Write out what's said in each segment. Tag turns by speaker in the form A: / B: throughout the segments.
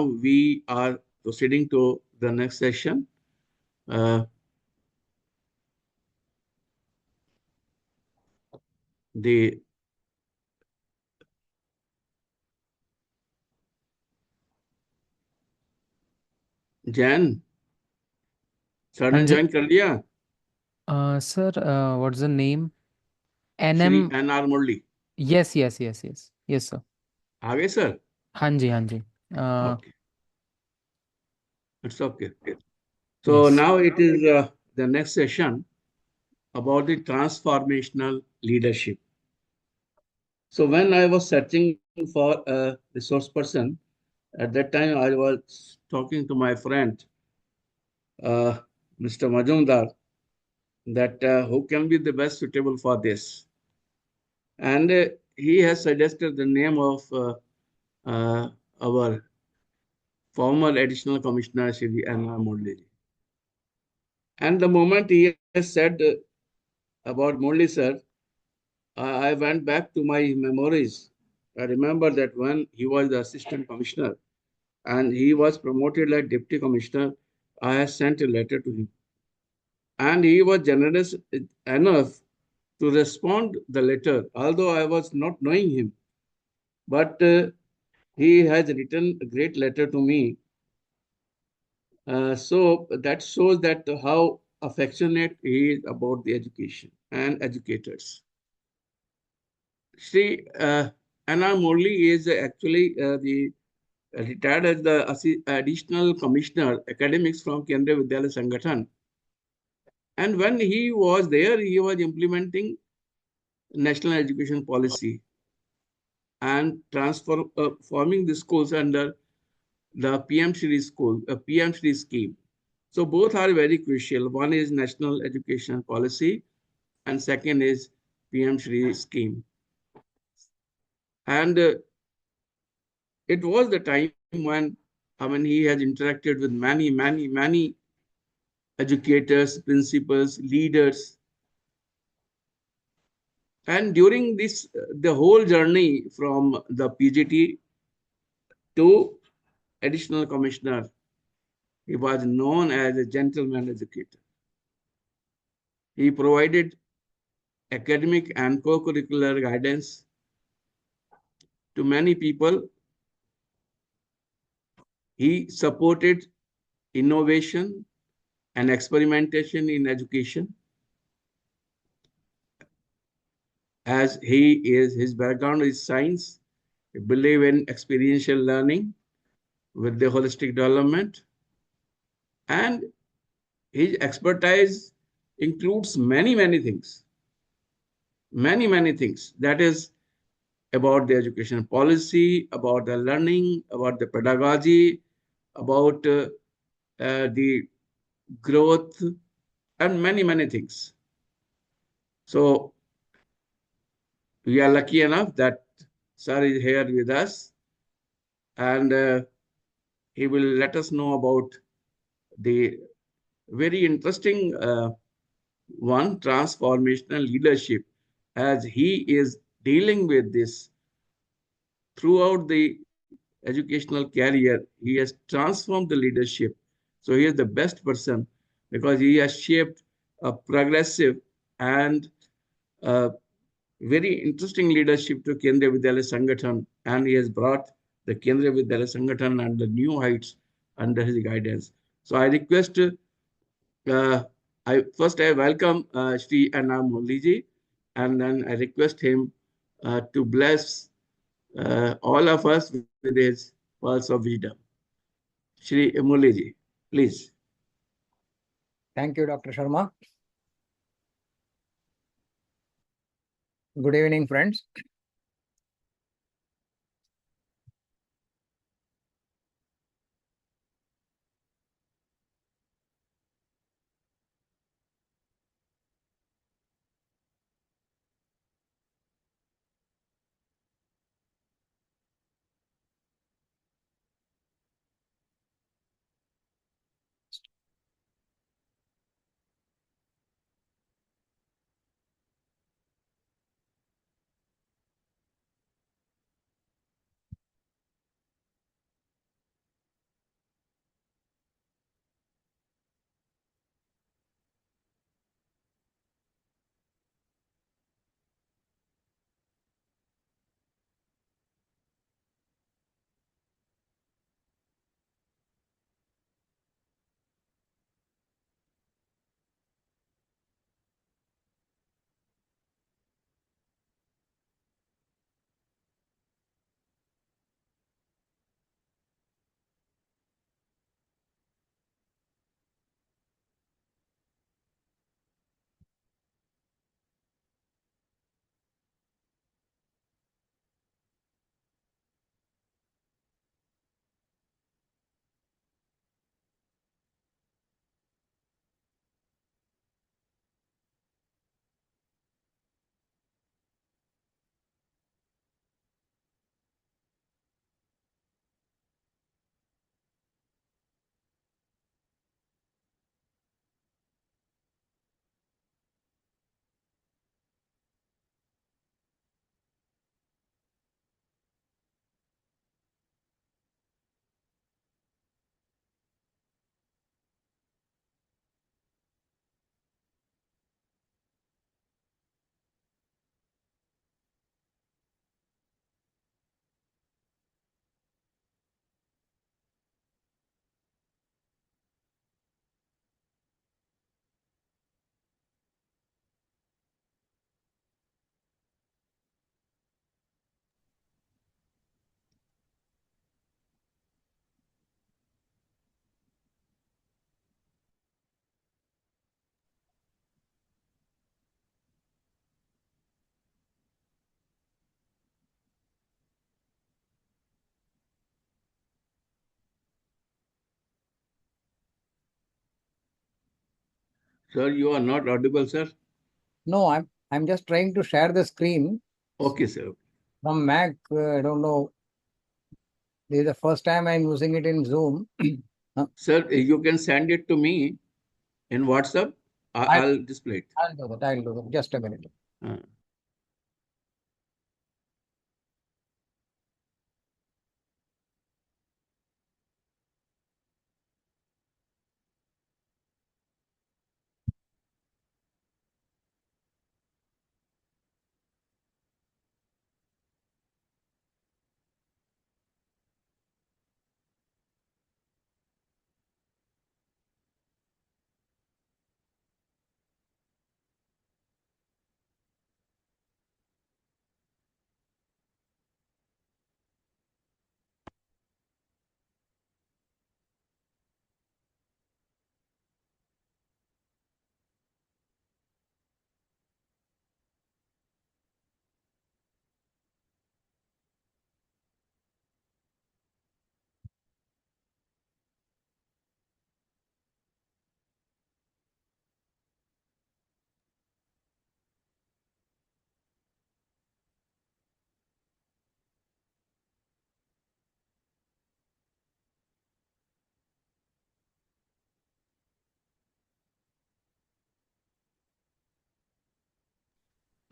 A: we are proceeding to the next session. Uh, the Jan,
B: हाँ
A: sudden
B: जी
A: join कर लिया
B: sir what's the name
A: Shri
B: NM
A: N R Murali
B: yes yes yes yes yes sir
A: आगे sir.
B: हाँ जी हाँ जी
A: Okay, it's okay. So
B: yes
A: now it is the next session about the transformational leadership. So when I was searching for a resource person, at that time I was talking to my friend, uh, Mr. Majumdar, that who can be the best suitable for this. And he has suggested the name of uh, our former additional commissioner, Shri Anna Murali. And the moment he has said about Murali sir, I went back to my memories. I remember that when he was the assistant commissioner and he was promoted like deputy commissioner, I had sent a letter to him. And he was generous enough to respond the letter, although I was not knowing him. But he has written a great letter to me. So that shows that how affectionate he is about the education and educators. See, Anna Murli is actually the retired as the additional commissioner academics from Kendriya Vidyalaya Sangathan. And when he was there, he was implementing national education policy and transforming the schools under the PM Shri school, PM Shri scheme. So both are very crucial. One is national education policy, and second is PM Shri scheme. And it was the time when he has interacted with many educators, principals, leaders, and during this the whole journey from the PGT to additional commissioner, he was known as a gentleman educator. He provided academic and co-curricular guidance to many people. He supported innovation and experimentation in education, as his background is science. He believe in experiential learning with the holistic development, and his expertise includes many things. That is about the education policy, about the learning, about the pedagogy, about the growth, and many things. So we are lucky enough that sir is here with us, and he will let us know about the very interesting one, transformational leadership, as he is dealing with this throughout the educational career. He has transformed the leadership. So he is the best person because he has shaped a progressive and very interesting leadership to Kendriya Vidyalaya Sangathan, and he has brought the Kendriya Vidyalaya Sangathan and the new heights under his guidance. So I request, I welcome Shri Anna Murliji, and then I request him to bless all of us with his pearls of wisdom. Shri Murliji, please.
C: Thank you, Dr. Sharma. Good evening, friends.
A: Sir, you are not audible, sir.
C: No, I'm just trying to share the screen
A: Okay, sir.
C: from Mac. I don't know. This is the first time I'm using it in Zoom.
A: Sir, you can send it to me in WhatsApp.
C: I'll,
A: I'll display it.
C: I'll do that. I'll do that. Just a minute.
A: Uh,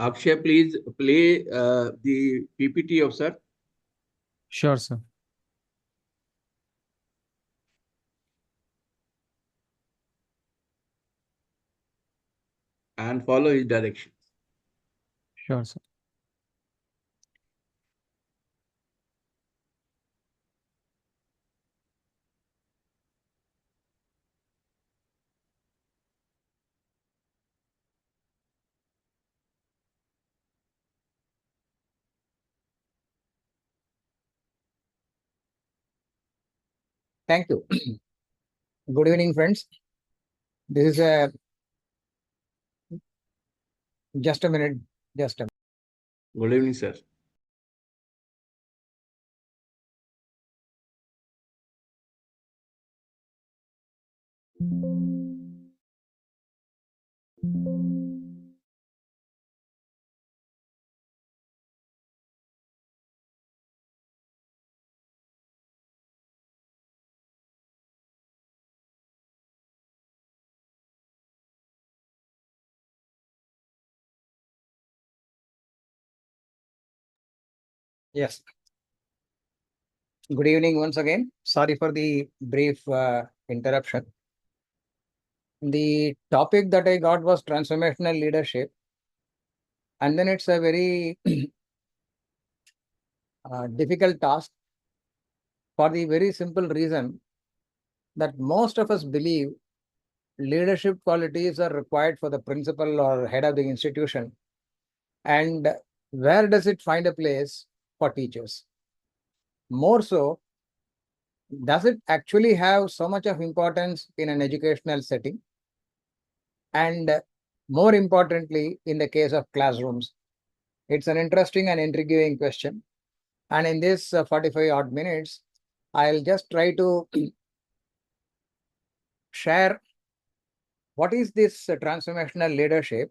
A: Akshay, please play the PPT of sir
B: Sure, sir.
A: and follow his direction.
B: Sure, sir.
C: Thank you. Good evening, friends. This is a just a minute. Just a
A: Good evening, sir.
C: Yes. Good evening once again. Sorry for the brief interruption. The topic that I got was transformational leadership, and then it's a very difficult task for the very simple reason that most of us believe leadership qualities are required for the principal or head of the institution. And where does it find a place for teachers? More so, does it actually have so much of importance in an educational setting? And more importantly, in the case of classrooms, it's an interesting and intriguing question. And in this 45 odd minutes, I'll just try to share what is this transformational leadership,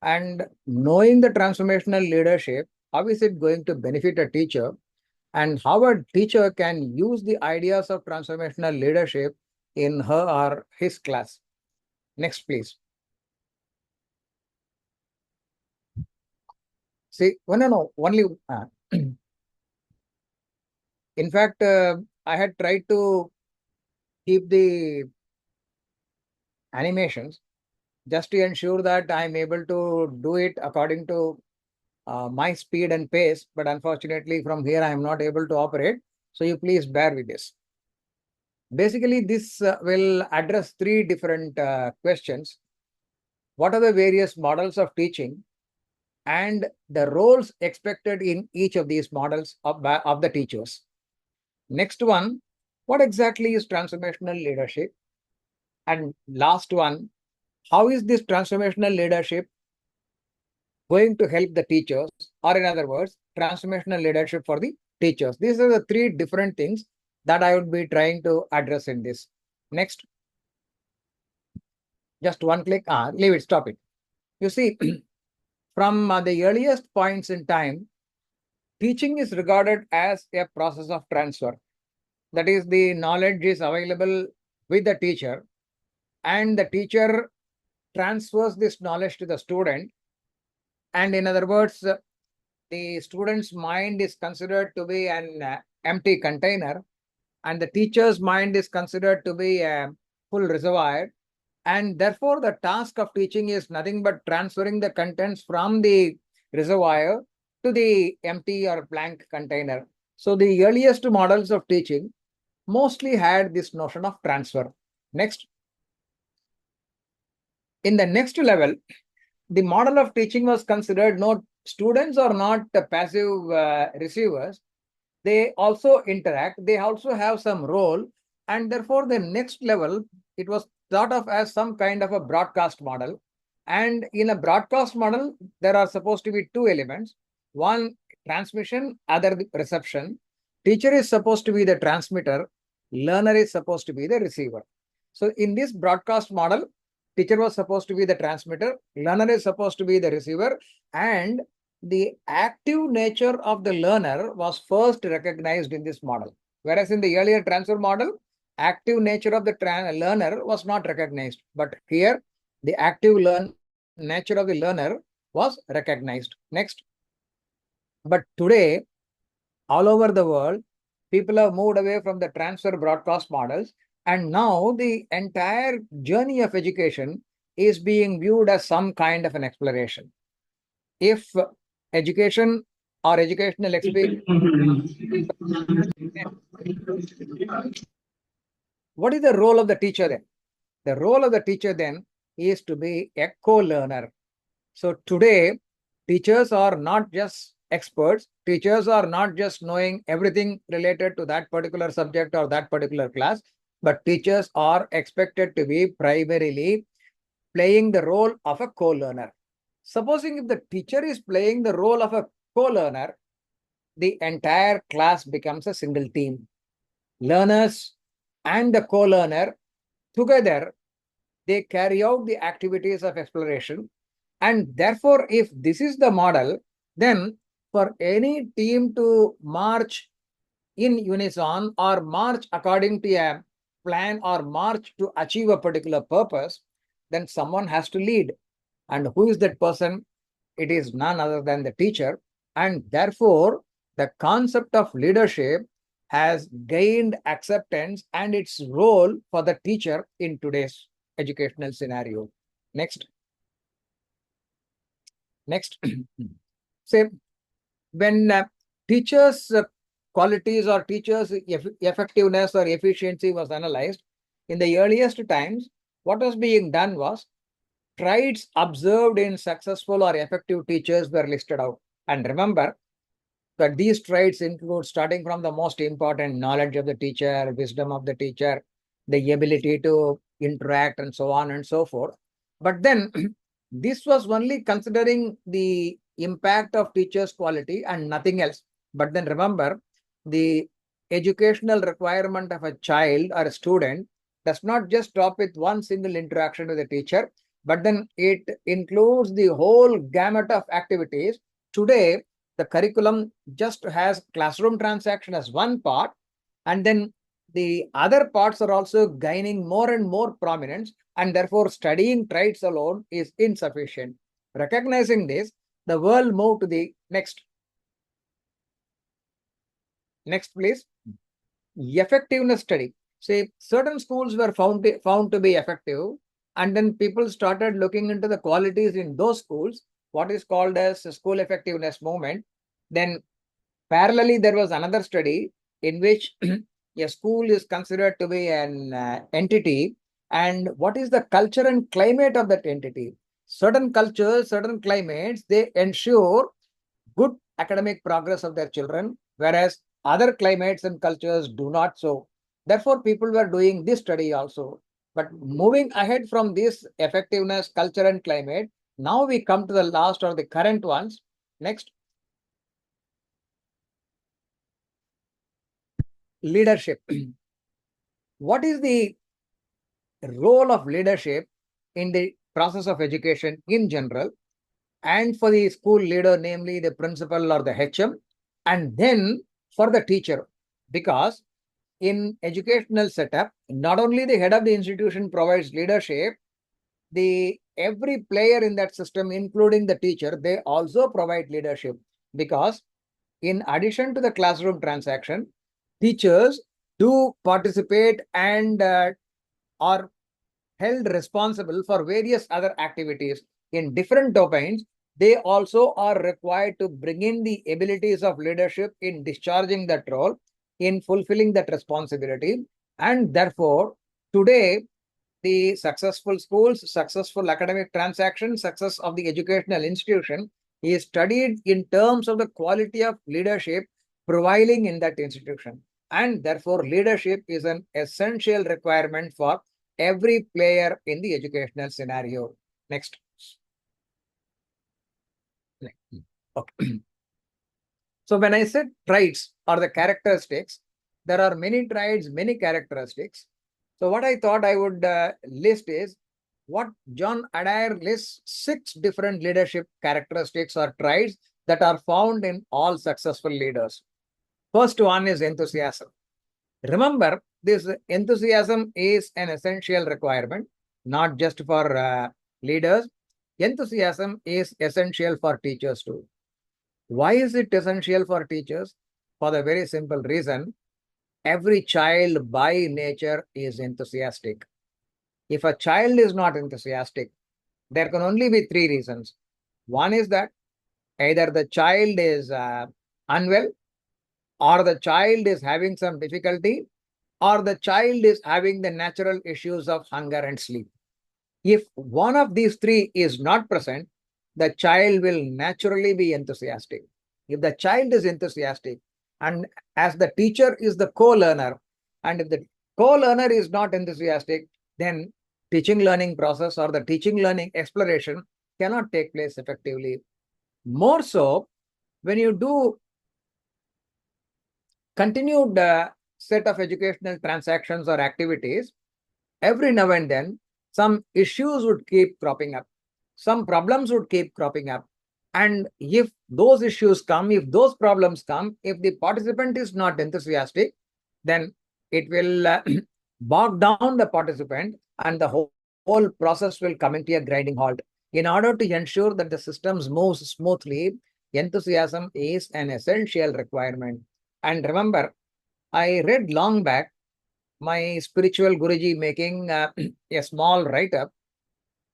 C: and knowing the transformational leadership, how is it going to benefit a teacher, and how a teacher can use the ideas of transformational leadership in her or his class. Next, please. See, no, only, in fact, I had tried to keep the animations just to ensure that I'm able to do it according to my speed and pace. But unfortunately, from here, I am not able to operate. So you please bear with this. Basically, this will address three different questions. What are the various models of teaching and the roles expected in each of these models of the teachers? Next one, what exactly is transformational leadership? And last one, how is this transformational leadership going to help the teachers, or in other words, transformational leadership for the teachers? These are the three different things that I would be trying to address in this. Next. Just one click, leave it, stop it. You see, from the earliest points in time, teaching is regarded as a process of transfer. That is, the knowledge is available with the teacher, and the teacher transfers this knowledge to the student. And in other words, the student's mind is considered to be an empty container, and the teacher's mind is considered to be a full reservoir. And therefore, the task of teaching is nothing but transferring the contents from the reservoir to the empty or blank container. So the earliest models of teaching mostly had this notion of transfer. Next. In the next level, the model of teaching was considered not students are not passive receivers. They also interact, they also have some role, and therefore the next level, it was thought of as some kind of a broadcast model. And in a broadcast model, there are supposed to be two elements: one, transmission, other, reception. Teacher is supposed to be the transmitter, learner is supposed to be the receiver. So in this broadcast model, teacher was supposed to be the transmitter, learner is supposed to be the receiver, and the active nature of the learner was first recognized in this model. Whereas in the earlier transfer model, active nature of the learner was not recognized. But here, the active nature of the learner was recognized. Next. But today, all over the world, people have moved away from the transfer broadcast models, and now the entire journey of education is being viewed as some kind of an exploration. If education or educational experience, what is the role of the teacher then? The role of the teacher then is to be a co-learner. So today, teachers are not just experts. Teachers are not just knowing everything related to that particular subject or that particular class, but teachers are expected to be primarily playing the role of a co-learner. Supposing if the teacher is playing the role of a co-learner, the entire class becomes a single team. Learners and the co-learner together, they carry out the activities of exploration. And therefore, if this is the model, then for any team to march in unison or march according to a plan or march to achieve a particular purpose, then someone has to lead. And who is that person? It is none other than the teacher. And therefore, the concept of leadership has gained acceptance and its role for the teacher in today's educational scenario. Next. Next. Say, when teachers' qualities or teachers' effectiveness or efficiency was analyzed, in the earliest times, what was being done was traits observed in successful or effective teachers were listed out. And remember that these traits include, starting from the most important, knowledge of the teacher, wisdom of the teacher, the ability to interact, and so on and so forth. But then this was only considering the impact of teacher's quality and nothing else. But then remember, the educational requirement of a child or a student does not just stop with one single interaction with the teacher, but then it includes the whole gamut of activities. Today, the curriculum just has classroom transaction as one part, and then the other parts are also gaining more and more prominence, and therefore studying traits alone is insufficient. Recognizing this, the world moved to the next. Next, please. Effectiveness study. Say certain schools were found to be effective, and then people started looking into the qualities in those schools, what is called as school effectiveness movement. Then parallelly, there was another study in which a school is considered to be an entity, and what is the culture and climate of that entity. Certain cultures, certain climates, they ensure good academic progress of their children, whereas other climates and cultures do not so. Therefore, people were doing this study also. But moving ahead from this effectiveness, culture, and climate, now we come to the last or the current ones. Next. Leadership. What is the role of leadership in the process of education in general, and for the school leader, namely the principal or the HM, and then for the teacher. Because in educational setup, not only the head of the institution provides leadership, every player in that system, including the teacher, they also provide leadership. Because in addition to the classroom transaction, teachers do participate and are held responsible for various other activities in different domains. They also are required to bring in the abilities of leadership in discharging that role, in fulfilling that responsibility. And therefore, today, the successful schools, successful academic transactions, success of the educational institution is studied in terms of the quality of leadership prevailing in that institution. And therefore, leadership is an essential requirement for every player in the educational scenario. Next. Okay. So when I said traits or the characteristics, there are many traits, many characteristics. So what I thought I would list is what John Adair lists 6 different leadership characteristics or traits that are found in all successful leaders. First one is enthusiasm. Remember, this enthusiasm is an essential requirement, not just for leaders. Enthusiasm is essential for teachers too. Why is it essential for teachers? For the very simple reason, every child by nature is enthusiastic. If a child is not enthusiastic, there can only be 3 reasons. One is that either the child is unwell, or the child is having some difficulty, or the child is having the natural issues of hunger and sleep. If one of these 3 is not present, the child will naturally be enthusiastic. If the child is enthusiastic, and as the teacher is the co-learner, and if the co-learner is not enthusiastic, then teaching learning process or the teaching learning exploration cannot take place effectively. More so, when you do continued set of educational transactions or activities, every now and then, some issues would keep cropping up. Some problems would keep cropping up. And if those issues come, if those problems come, if the participant is not enthusiastic, then it will bog down the participant and the whole process will come into a grinding halt. In order to ensure that the systems moves smoothly, enthusiasm is an essential requirement. And remember, I read long back my spiritual Guruji making a small write-up,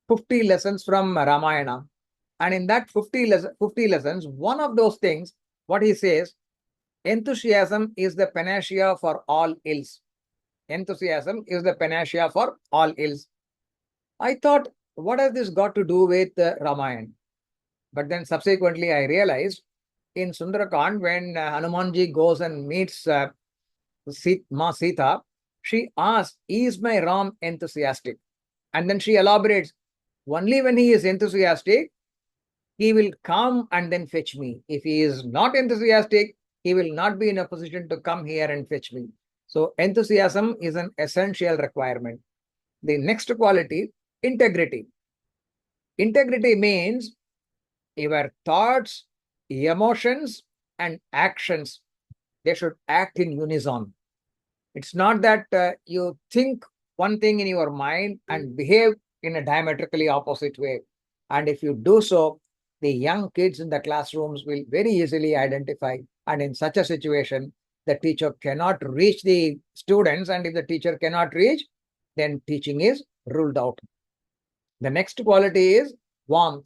C: 50 lessons from Ramayana. And in that 50 lessons, one of those things, what he says, enthusiasm is the panacea for all ills. Enthusiasm is the panacea for all ills. I thought, what has this got to do with Ramayana? But then subsequently I realized in Sundarakand, when Hanumanji goes and meets Ma Sita, she asks, is my Ram enthusiastic? And then she elaborates, only when he is enthusiastic, he will come and then fetch me. If he is not enthusiastic, he will not be in a position to come here and fetch me. So enthusiasm is an essential requirement. The next quality, integrity. Integrity means your thoughts, emotions, and actions, they should act in unison. It's not that you think one thing in your mind and behave in a diametrically opposite way. And if you do so, the young kids in the classrooms will very easily identify. And in such a situation, the teacher cannot reach the students. And if the teacher cannot reach, then teaching is ruled out. The next quality is warmth.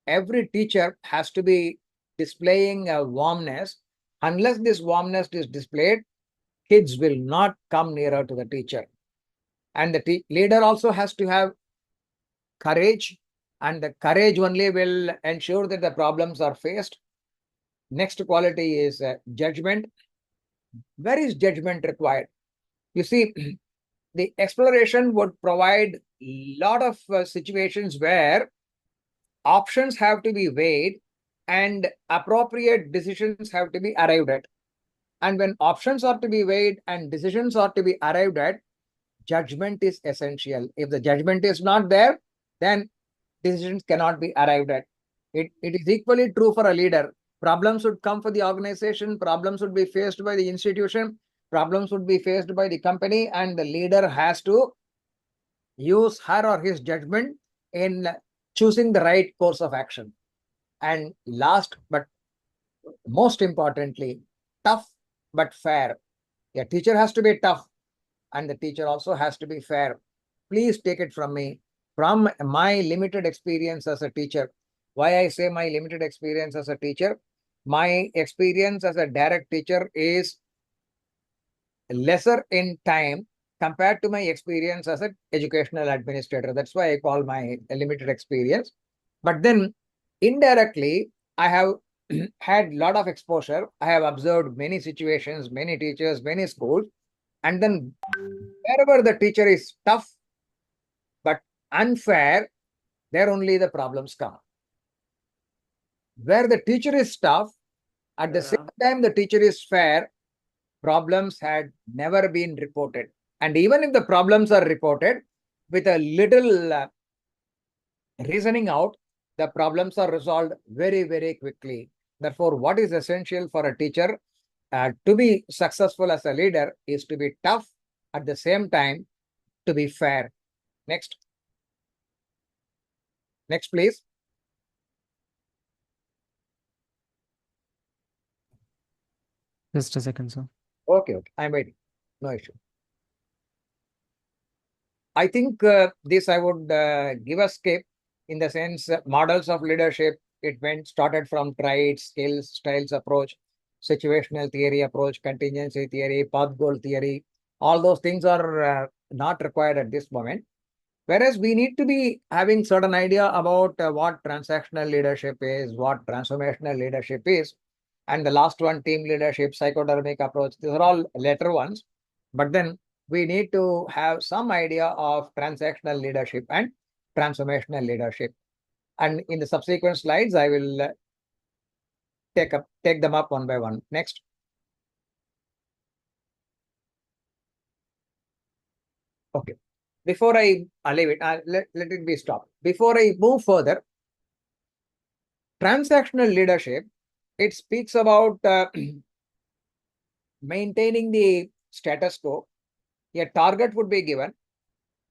C: Every teacher has to be displaying a warmness. Unless this warmness is displayed, kids will not come nearer to the teacher. And the leader also has to have courage, and the courage only will ensure that the problems are faced. Next quality is judgment. Where is judgment required? You see, the exploration would provide a lot of situations where options have to be weighed and appropriate decisions have to be arrived at. And when options are to be weighed and decisions are to be arrived at, judgment is essential. If the judgment is not there, then decisions cannot be arrived at. It is equally true for a leader. Problems would come for the organization, problems would be faced by the institution, problems would be faced by the company, and the leader has to use her or his judgment in choosing the right course of action. And last but most importantly, tough but fair. A teacher has to be tough, and the teacher also has to be fair. Please take it from me, from my limited experience as a teacher. Why I say my limited experience as a teacher? My experience as a direct teacher is lesser in time compared to my experience as an educational administrator. That's why I call my limited experience. But then indirectly, I have had a lot of exposure. I have observed many situations, many teachers, many schools. And then wherever the teacher is tough but unfair, there only the problems come. Where the teacher is tough, at the same time the teacher is fair, problems had never been reported. And even if the problems are reported, with a little reasoning out, the problems are resolved very, very quickly. Therefore, what is essential for a teacher to be successful as a leader is to be tough, at the same time to be fair. Next. Next, please.
B: Just a second, sir.
C: Okay, I'm waiting. No issue. I think this I would give a skip in the sense models of leadership. It started from traits, skills, styles approach, situational theory approach, contingency theory, path goal theory. All those things are not required at this moment. Whereas we need to be having certain idea about what transactional leadership is, what transformational leadership is. And the last one, team leadership, psychodynamic approach, these are all later ones. But then we need to have some idea of transactional leadership and transformational leadership. And in the subsequent slides, I will take them up one by one. Next. Okay. Before I leave it, let it be stopped. Before I move further, transactional leadership, it speaks about maintaining the status quo. A target would be given,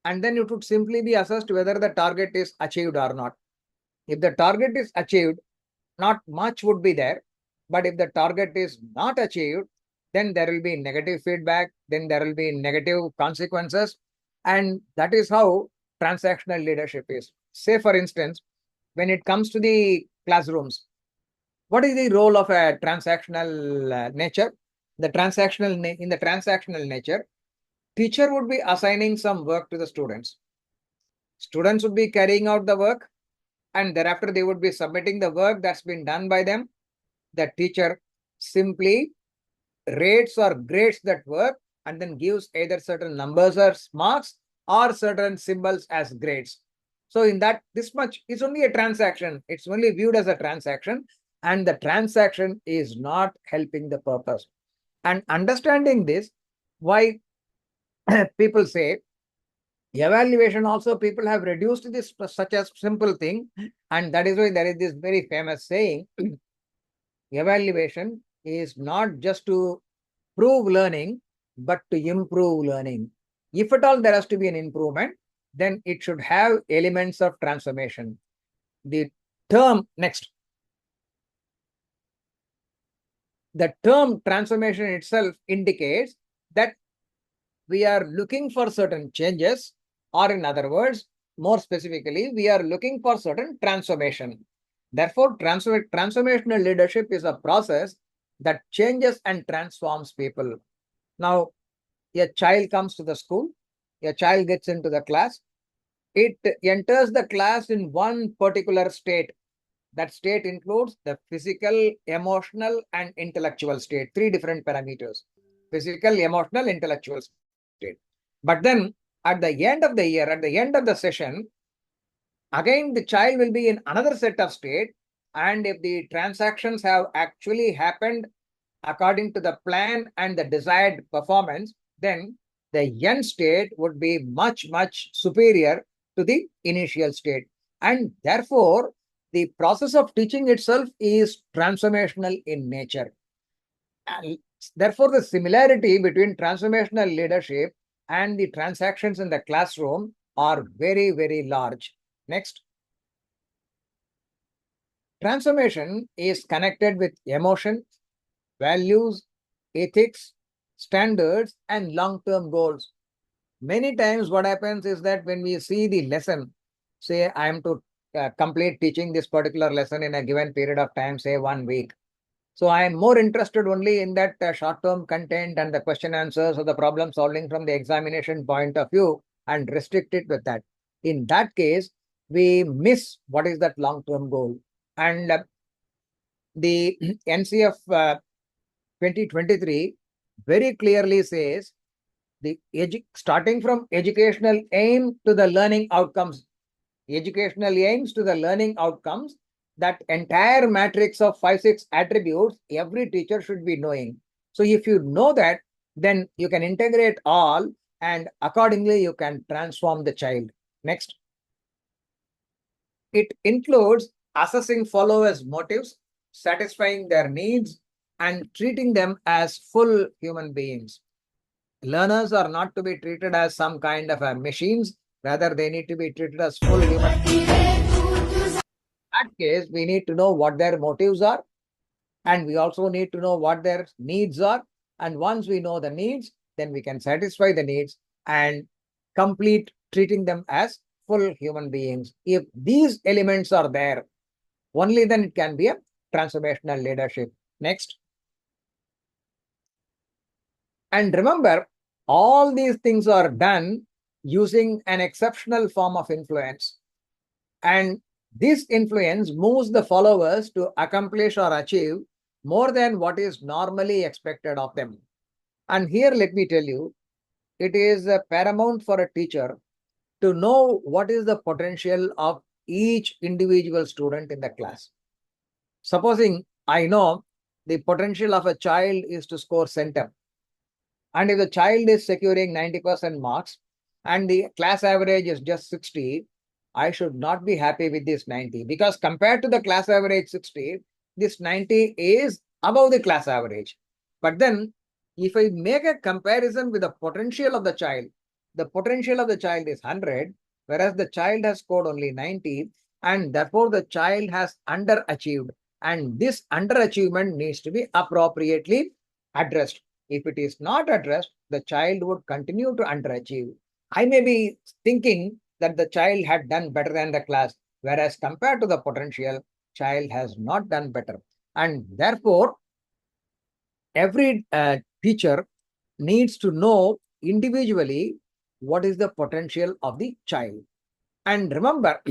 C: and then it would simply be assessed whether the target is achieved or not. If the target is achieved, not much would be there. But if the target is not achieved, then there will be negative feedback, then there will be negative consequences. And that is how transactional leadership is. Say, for instance, when it comes to the classrooms, what is the role of a transactional nature? In the transactional nature, teacher would be assigning some work to the students. Students would be carrying out the work, and thereafter they would be submitting the work that's been done by them. The teacher simply rates or grades that work and then gives either certain numbers as marks or certain symbols as grades. So in that, this much is only a transaction. It's only viewed as a transaction, and the transaction is not helping the purpose. And understanding this, why people say evaluation also, people have reduced this to such a simple thing, and that is why there is this very famous saying, evaluation is not just to prove learning, but to improve learning. If at all there has to be an improvement, then it should have elements of transformation. The term next. The term transformation itself indicates that we are looking for certain changes, or in other words, more specifically, we are looking for certain transformation. Therefore, transformational leadership is a process that changes and transforms people. Now, a child comes to the school, a child gets into the class, it enters the class in one particular state. That state includes the physical, emotional, and intellectual state, three different parameters: physical, emotional, intellectual state. But then at the end of the year, at the end of the session, again the child will be in another set of state. And if the transactions have actually happened according to the plan and the desired performance, then the end state would be much, much superior to the initial state. And therefore, the process of teaching itself is transformational in nature. And therefore, the similarity between transformational leadership and the transactions in the classroom are very, very large. Next. Transformation is connected with emotion, values, ethics, standards, and long-term goals. Many times what happens is that when we see the lesson, say I am to complete teaching this particular lesson in a given period of time, say 1 week. So I am more interested only in that short-term content and the question answers or the problem solving from the examination point of view and restrict it with that. In that case, we miss what is that long-term goal. And the NCF 2023 very clearly says the starting from educational aim to the learning outcomes, educational aims to the learning outcomes, that entire matrix of 5-6 attributes, every teacher should be knowing. So if you know that, then you can integrate all and accordingly you can transform the child. Next. It includes assessing followers' motives, satisfying their needs, and treating them as full human beings. Learners are not to be treated as some kind of machines, rather they need to be treated as full human beings. In that case, we need to know what their motives are, and we also need to know what their needs are. And once we know the needs, then we can satisfy the needs and complete treating them as full human beings. If these elements are there, only then it can be a transformational leadership. Next. And remember, all these things are done using an exceptional form of influence. And this influence moves the followers to accomplish or achieve more than what is normally expected of them. And here, let me tell you, it is paramount for a teacher to know what is the potential of each individual student in the class. Supposing I know the potential of a child is to score center. And if the child is securing 90% marks and the class average is just 60, I should not be happy with this 90, because compared to the class average 60, this 90 is above the class average. But then if I make a comparison with the potential of the child is 100, whereas the child has scored only 90, and therefore the child has underachieved. And this underachievement needs to be appropriately addressed. If it is not addressed, the child would continue to underachieve. I may be thinking that the child had done better than the class, whereas compared to the potential, child has not done better. And therefore, every teacher needs to know individually what is the potential of the child. And remember,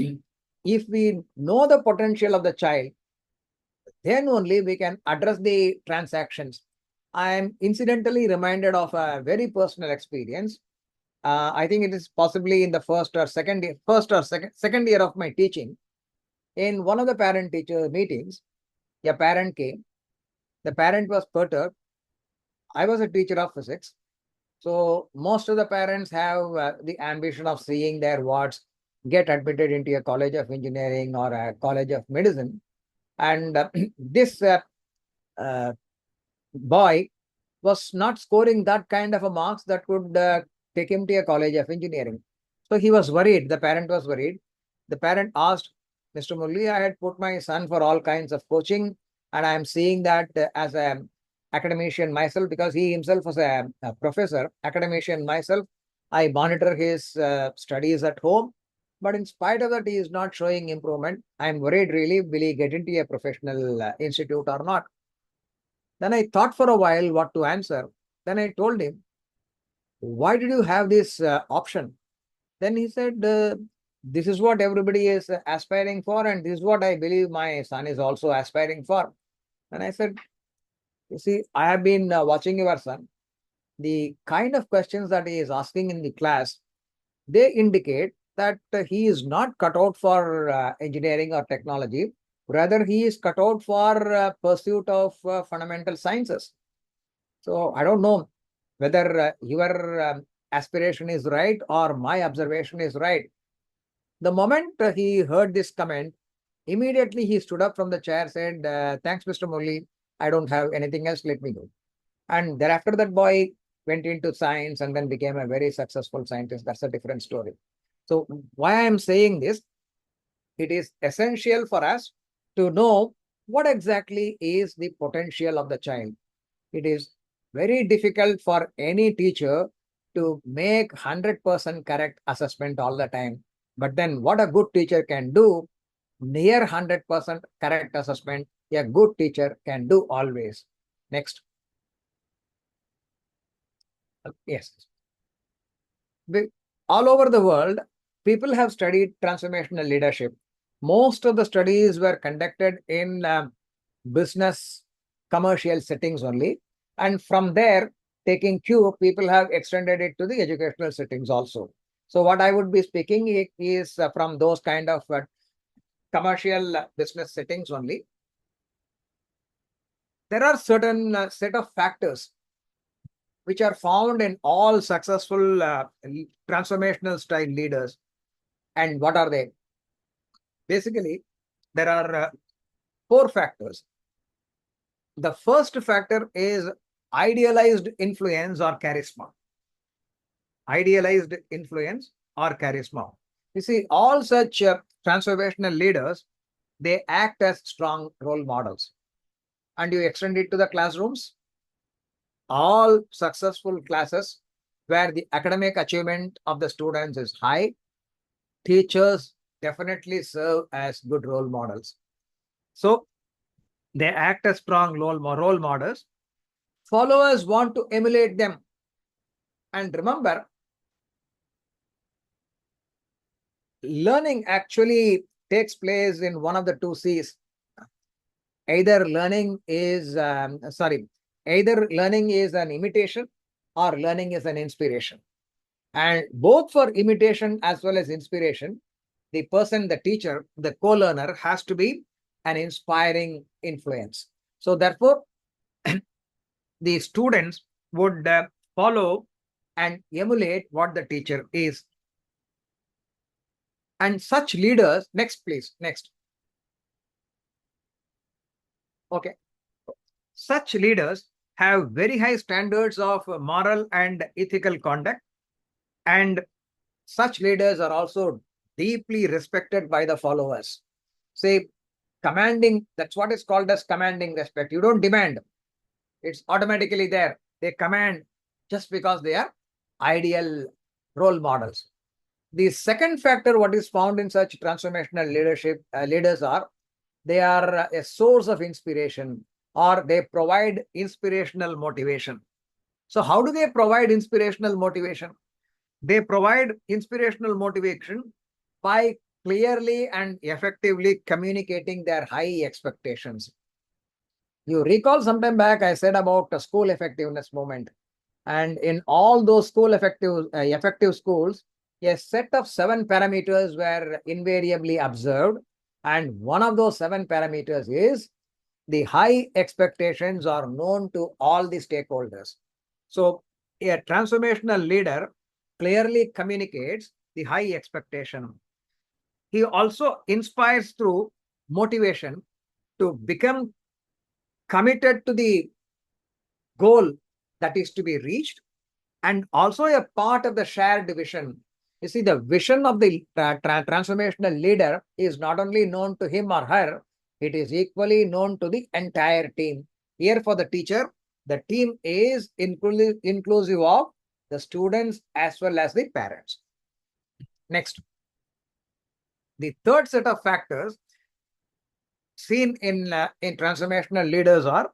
C: if we know the potential of the child, then only we can address the transactions. I am incidentally reminded of a very personal experience. I think it is possibly in the second year of my teaching. In one of the parent-teacher meetings, a parent came. The parent was perturbed. I was a teacher of physics. So most of the parents have the ambition of seeing their wards get admitted into a college of engineering or a college of medicine. And this boy was not scoring that kind of a marks that could take him to a college of engineering. So he was worried. The parent was worried. The parent asked, Mr. Murali, I had put my son for all kinds of coaching, and I am seeing that as an academician myself, because he himself was a professor, academician myself. I monitor his studies at home, but in spite of that, he is not showing improvement. I am worried really, will he get into a professional institute or not? Then I thought for a while what to answer. Then I told him, why did you have this option? Then he said, this is what everybody is aspiring for, and this is what I believe my son is also aspiring for. And I said, you see, I have been watching your son. The kind of questions that he is asking in the class, they indicate that he is not cut out for engineering or technology. Rather, he is cut out for pursuit of fundamental sciences. So I don't know whether your aspiration is right or my observation is right. The moment he heard this comment, immediately he stood up from the chair, said, thanks, Mr. Murali. I don't have anything else. Let me go. And thereafter, that boy went into science and then became a very successful scientist. That's a different story. So why I'm saying this, it is essential for us to know what exactly is the potential of the child. It is very difficult for any teacher to make 100% correct assessment all the time. But then what a good teacher can do, near 100% correct assessment, a good teacher can do always. Next. Yes. All over the world, people have studied transformational leadership. Most of the studies were conducted in business, commercial settings only. And from there, taking cue, people have extended it to the educational settings also. So what I would be speaking is from those kind of commercial business settings only. There are certain set of factors which are found in all successful transformational style leaders. And what are they? Basically, there are 4 factors. The first factor is idealized influence or charisma. Idealized influence or charisma. You see, all such transformational leaders, they act as strong role models. And you extend it to the classrooms. All successful classes where the academic achievement of the students is high, teachers definitely serve as good role models. So they act as strong role models. Followers want to emulate them. And remember, learning actually takes place in one of the 2 C's. Either learning is an imitation or learning is an inspiration. And both for imitation as well as inspiration, the person, the teacher, the co-learner has to be an inspiring influence. So therefore, the students would follow and emulate what the teacher is. And such leaders, next please, next. Okay. Such leaders have very high standards of moral and ethical conduct. And such leaders are also deeply respected by the followers. Say, commanding, that's what is called as commanding respect. You don't demand. It's automatically there. They command just because they are ideal role models. The second factor, what is found in such transformational leadership leaders are, they are a source of inspiration or they provide inspirational motivation. So how do they provide inspirational motivation? They provide inspirational motivation by clearly and effectively communicating their high expectations. You recall sometime back I said about the school effectiveness movement. And in all those school effective schools, a set of 7 parameters were invariably observed. And one of those 7 parameters is the high expectations are known to all the stakeholders. So a transformational leader clearly communicates the high expectation. He also inspires through motivation to become committed to the goal that is to be reached and also a part of the shared vision. You see, the vision of the transformational leader is not only known to him or her, it is equally known to the entire team. Here for the teacher, the team is inclusive of the students as well as the parents. Next. The third set of factors seen in transformational leaders are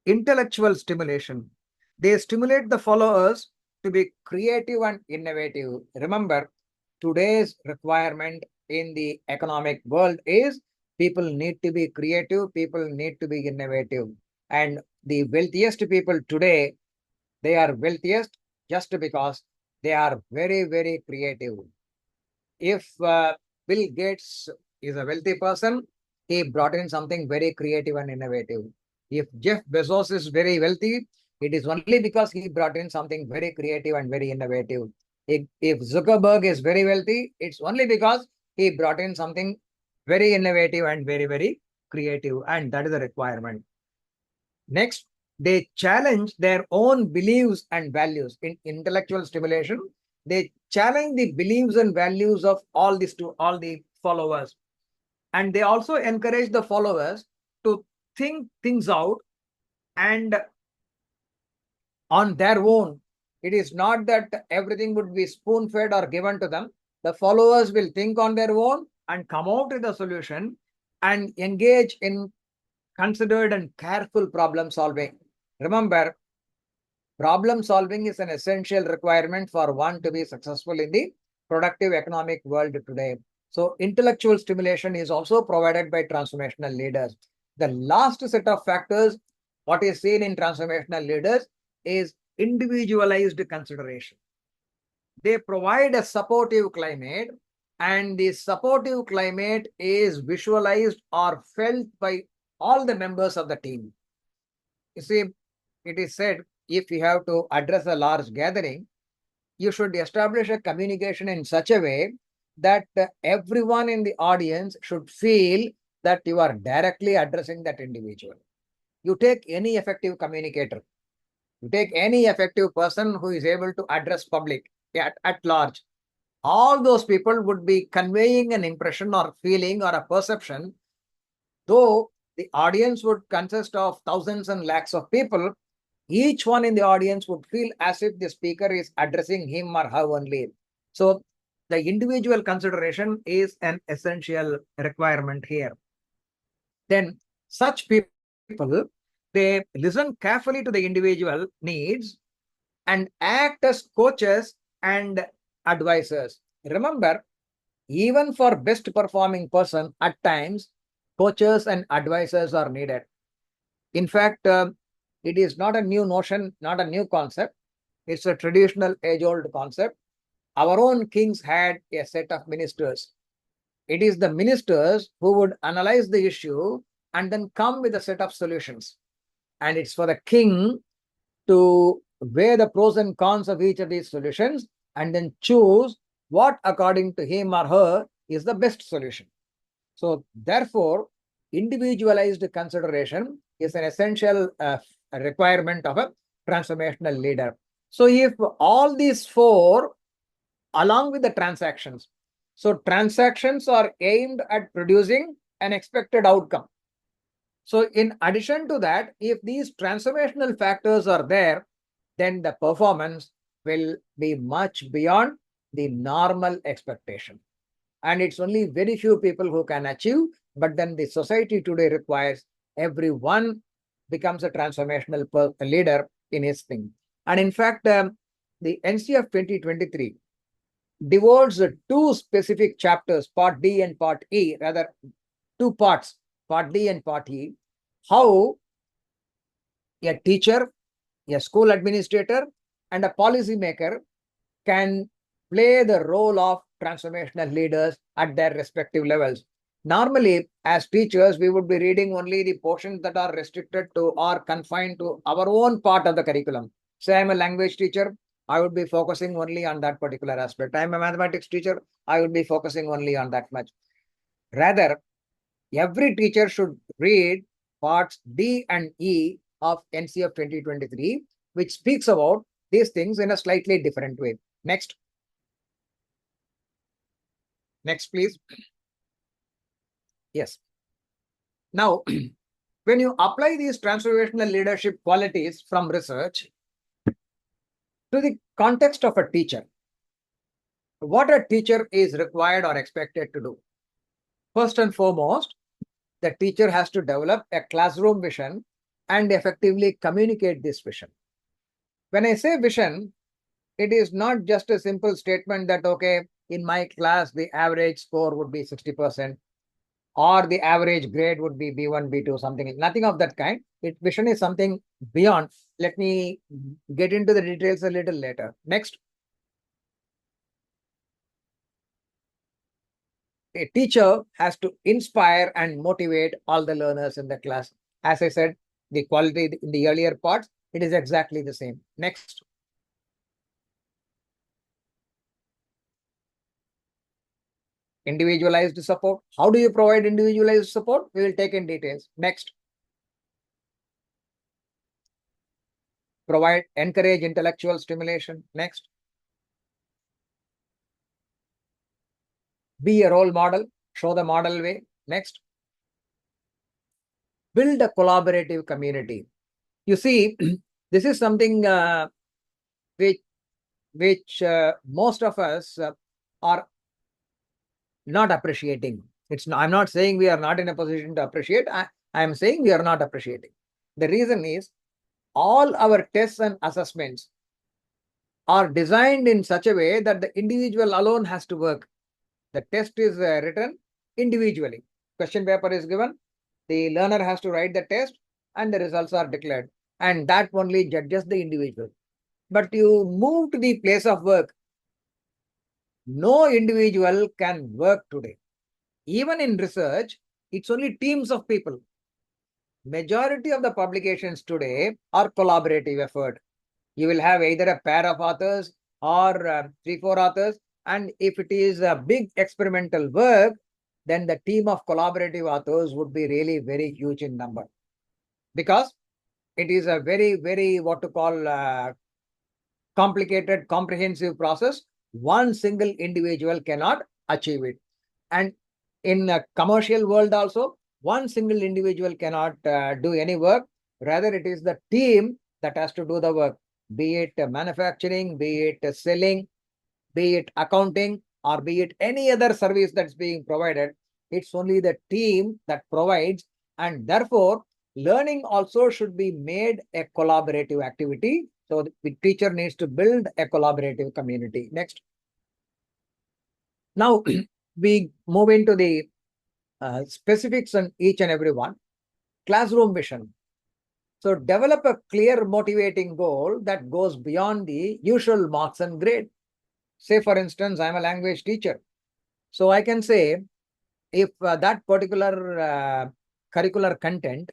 C: intellectual stimulation. They stimulate the followers to be creative and innovative. Remember, today's requirement in the economic world is people need to be creative, people need to be innovative. And the wealthiest people today, they are wealthiest just because they are very, very creative. If Bill Gates is a wealthy person, he brought in something very creative and innovative. If Jeff Bezos is very wealthy, It is only because he brought in something very creative and very innovative. If Zuckerberg is very wealthy, it's only because he brought in something very innovative and very, very creative, and that is the requirement. Next, they challenge their own beliefs and values. In intellectual stimulation, they challenge the beliefs and values of all the followers. And they also encourage the followers to think things out and on their own. It is not that everything would be spoon-fed or given to them. The followers will think on their own and come out with a solution and engage in considered and careful problem solving. Remember, problem solving is an essential requirement for one to be successful in the productive economic world today. So intellectual stimulation is also provided by transformational leaders. The last set of factors, what is seen in transformational leaders, is individualized consideration. They provide a supportive climate, and the supportive climate is visualized or felt by all the members of the team. You see, it is said, if you have to address a large gathering, you should establish a communication in such a way that everyone in the audience should feel that you are directly addressing that individual. You take any effective communicator, you take any effective person who is able to address public at large, all those people would be conveying an impression or feeling or a perception, though the audience would consist of thousands and lakhs of people. Each one in the audience would feel as if the speaker is addressing him or her only. So the individual consideration is an essential requirement here. Then such people, they listen carefully to the individual needs and act as coaches and advisors. Remember, even for best performing person, at times, coaches and advisors are needed. In fact, it is not a new notion, not a new concept. It's a traditional age-old concept. Our own kings had a set of ministers. It is the ministers who would analyze the issue and then come with a set of solutions. And it's for the king to weigh the pros and cons of each of these solutions and then choose what, according to him or her, is the best solution. So therefore, individualized consideration is an essential requirement of a transformational leader. So if all these four, along with the transactions, so transactions are aimed at producing an expected outcome. So in addition to that, if these transformational factors are there, then the performance will be much beyond the normal expectation. And it's only very few people who can achieve, but then the society today requires everyone becomes a transformational leader in his thing. And in fact, the NCF 2023 devotes two specific chapters, part D and part E, rather two parts, part D and part E, how a teacher, a school administrator, and a policymaker can play the role of transformational leaders at their respective levels. Normally, as teachers, we would be reading only the portions that are restricted to or confined to our own part of the curriculum. Say I'm a language teacher, I would be focusing only on that particular aspect. I'm a mathematics teacher, I would be focusing only on that much. Rather, every teacher should read parts D and E of NCF 2023, which speaks about these things in a slightly different way. Next. Next, please. Yes. Now, when you apply these transformational leadership qualities from research to the context of a teacher, what a teacher is required or expected to do? First and foremost, the teacher has to develop a classroom vision and effectively communicate this vision. When I say vision, it is not just a simple statement that, okay, in my class, the average score would be 60%, or the average grade would be B1, B2, something. Nothing of that kind. Vision is something beyond. Let me get into the details a little later. Next. A teacher has to inspire and motivate all the learners in the class. As I said, the quality in the earlier parts, it is exactly the same. Next. Individualized support. How do you provide individualized support? We will take in details. Next. Encourage intellectual stimulation. Next. Be a role model. Show the model way. Next. Build a collaborative community. You see, this is something which most of us are not appreciating. I'm not saying we are not in a position to appreciate. I am saying we are not appreciating. The reason is all our tests and assessments are designed in such a way that the individual alone has to work. The test is written individually. Question paper is given. The learner has to write the test and the results are declared. And that only judges the individual. But you move to the place of work. No individual can work today. Even in research, it's only teams of people. Majority of the publications today are collaborative effort. You will have either a pair of authors or 3-4 authors. And if it is a big experimental work, then the team of collaborative authors would be really very huge in number. Because it is a very, very what to call complicated, comprehensive process. One single individual cannot achieve it. And in a commercial world also, one single individual cannot do any work. Rather, it is the team that has to do the work, be it manufacturing, be it selling, be it accounting, or be it any other service that's being provided. It's only the team that provides, and therefore, learning also should be made a collaborative activity. So the teacher needs to build a collaborative community. Next. Now, we move into the specifics on each and every one. Classroom vision. So develop a clear motivating goal that goes beyond the usual marks and grade. Say, for instance, I'm a language teacher. So I can say, if that particular curricular content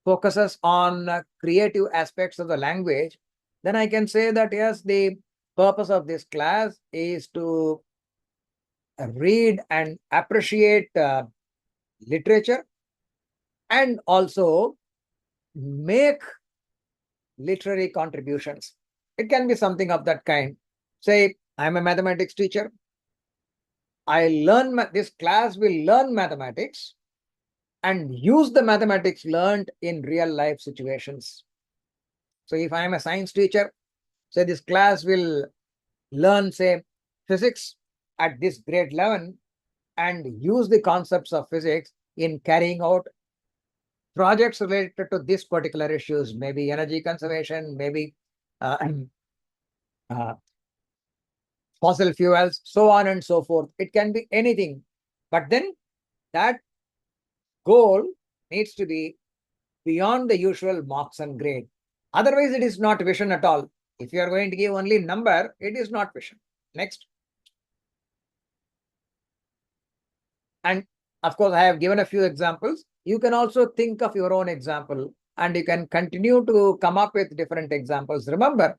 C: focuses on creative aspects of the language, then I can say that, yes, the purpose of this class is to read and appreciate literature and also make literary contributions. It can be something of that kind. Say, I'm a mathematics teacher. This class will learn mathematics and use the mathematics learned in real life situations. So if I am a science teacher, say this class will learn, say, physics at this grade 11 and use the concepts of physics in carrying out projects related to this particular issues, maybe energy conservation, maybe fossil fuels, so on and so forth. It can be anything. But then that goal needs to be beyond the usual marks and grade. Otherwise, it is not vision at all. If you are going to give only number, it is not vision. Next. And of course, I have given a few examples. You can also think of your own example and you can continue to come up with different examples. Remember,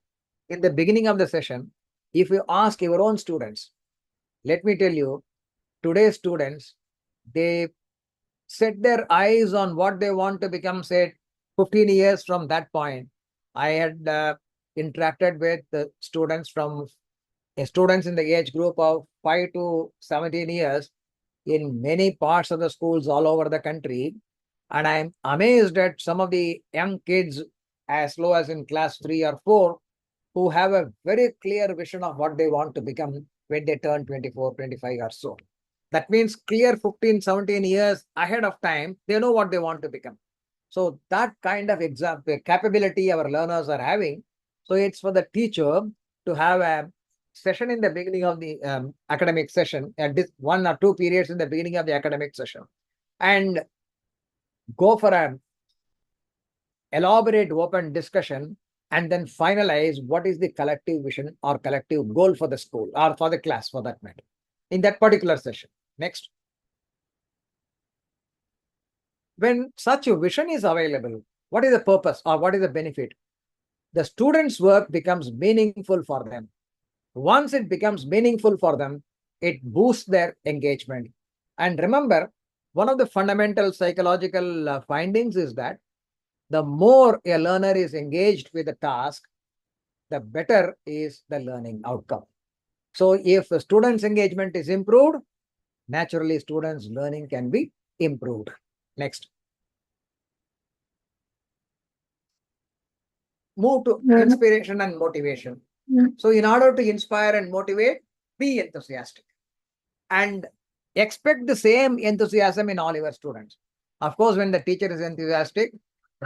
C: in the beginning of the session, if you ask your own students, let me tell you, today's students, they set their eyes on what they want to become, say, 15 years from that point. I had interacted with the students in the age group of 5 to 17 years in many parts of the schools all over the country. And I'm amazed at some of the young kids as low as in class 3 or 4 who have a very clear vision of what they want to become when they turn 24, 25 or so. That means clear 15, 17 years ahead of time, they know what they want to become. So that kind of capability our learners are having. So it's for the teacher to have a session in the beginning of the academic session, at this 1 or 2 periods in the beginning of the academic session, and go for an elaborate open discussion and then finalize what is the collective vision or collective goal for the school or for the class for that matter in that particular session. Next. When such a vision is available, what is the purpose or what is the benefit? the students' work becomes meaningful for them. Once it becomes meaningful for them, it boosts their engagement. And remember, one of the fundamental psychological findings is that the more a learner is engaged with the task, the better is the learning outcome. So if the students' engagement is improved, naturally students' learning can be improved. Next. Move to inspiration and motivation. So in order to inspire and motivate, be enthusiastic and expect the same enthusiasm in all your students. Of course, when the teacher is enthusiastic,